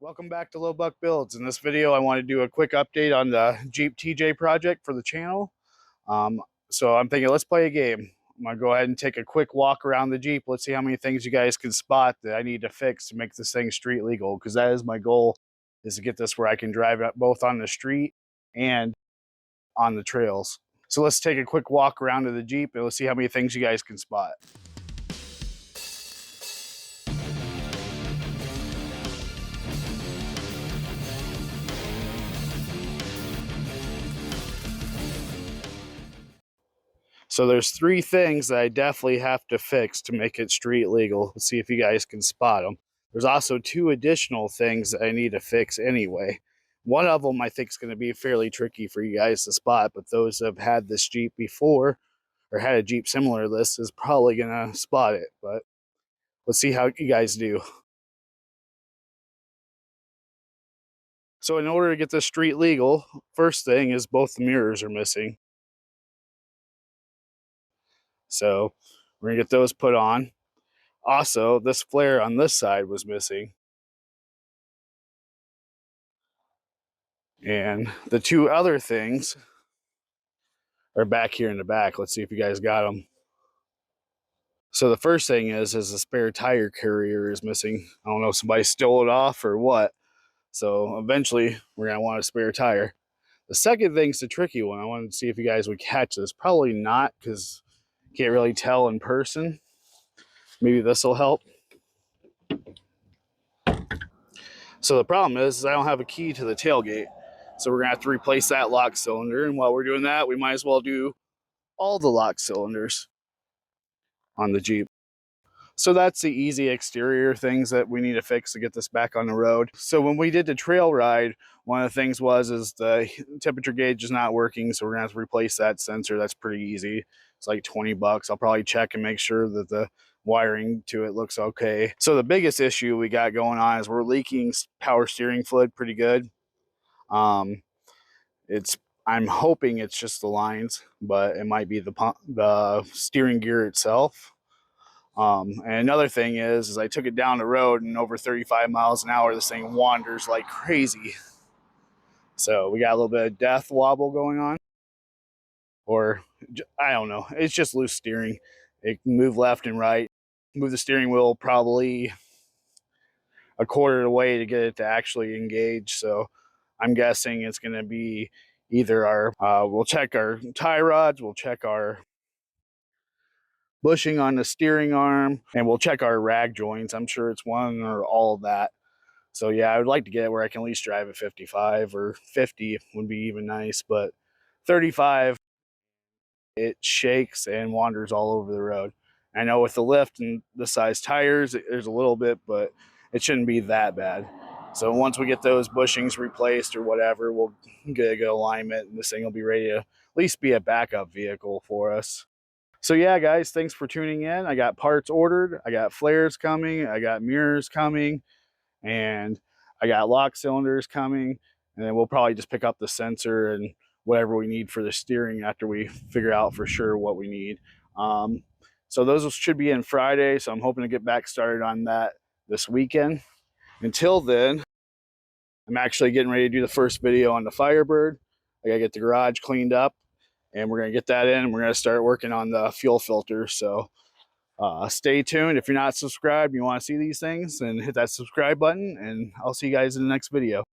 Welcome back to Low Buck Builds. In this video, I want to do a quick update on the Jeep TJ project for the channel. Um, so I'm thinking, let's play a game. I'm gonna go ahead and take a quick walk around the Jeep. Let's see how many things you guys can spot that I need to fix to make this thing street legal, because that is my goal, is to get this where I can drive it both on the street and on the trails. So let's take a quick walk around to the Jeep and let's see how many things you guys can spot. So there's three things that I definitely have to fix to make it street legal. Let's see if you guys can spot them. There's also two additional things that I need to fix anyway. One of them I think is going to be fairly tricky for you guys to spot, but those that have had this Jeep before or had a Jeep similar to this is probably going to spot it. But let's see how you guys do. So in order to get this street legal, first thing is both the mirrors are missing. So we're going to get those put on. Also, this flare on this side was missing. And the two other things are back here in the back. Let's see if you guys got them. So the first thing is the spare tire carrier is missing. I don't know if somebody stole it off or what. So eventually we're going to want a spare tire. The second thing's the tricky one. I wanted to see if you guys would catch this. Probably not, because you can't really tell in person. Maybe this will help. So the problem is I don't have a key to the tailgate. So we're going to have to replace that lock cylinder. And while we're doing that, we might as well do all the lock cylinders on the Jeep. So that's the easy exterior things that we need to fix to get this back on the road. So when we did the trail ride, one of the things was the temperature gauge is not working. So we're going to have to replace that sensor. That's pretty easy. It's like 20 bucks. I'll probably check and make sure that the wiring to it looks okay. So the biggest issue we got going on is we're leaking power steering fluid pretty good. I'm hoping it's just the lines, but it might be the steering gear itself. And another thing is I took it down the road and over 35 miles an hour, this thing wanders like crazy. So we got a little bit of death wobble going on, or I don't know. It's just loose steering. It can move left and right. Move the steering wheel probably a quarter of the way to get it to actually engage. So I'm guessing it's going to be either we'll check our tie rods, we'll check our bushing on the steering arm, and we'll check our rag joints. I'm sure it's one or all of that. So yeah, I would like to get it where I can at least drive at 55 or 50 would be even nice, but 35, it shakes and wanders all over the road. I know with the lift and the size tires, there's a little bit, but it shouldn't be that bad. So once we get those bushings replaced or whatever, we'll get a good alignment and this thing will be ready to at least be a backup vehicle for us. So yeah, guys, thanks for tuning in. I got parts ordered. I got flares coming. I got mirrors coming. And I got lock cylinders coming. And then we'll probably just pick up the sensor and whatever we need for the steering after we figure out for sure what we need. So those should be in Friday. So I'm hoping to get back started on that this weekend. Until then, I'm actually getting ready to do the first video on the Firebird. I gotta get the garage cleaned up and we're going to get that in and we're going to start working on the fuel filter. So stay tuned. If you're not subscribed, you want to see these things, then hit that subscribe button and I'll see you guys in the next video.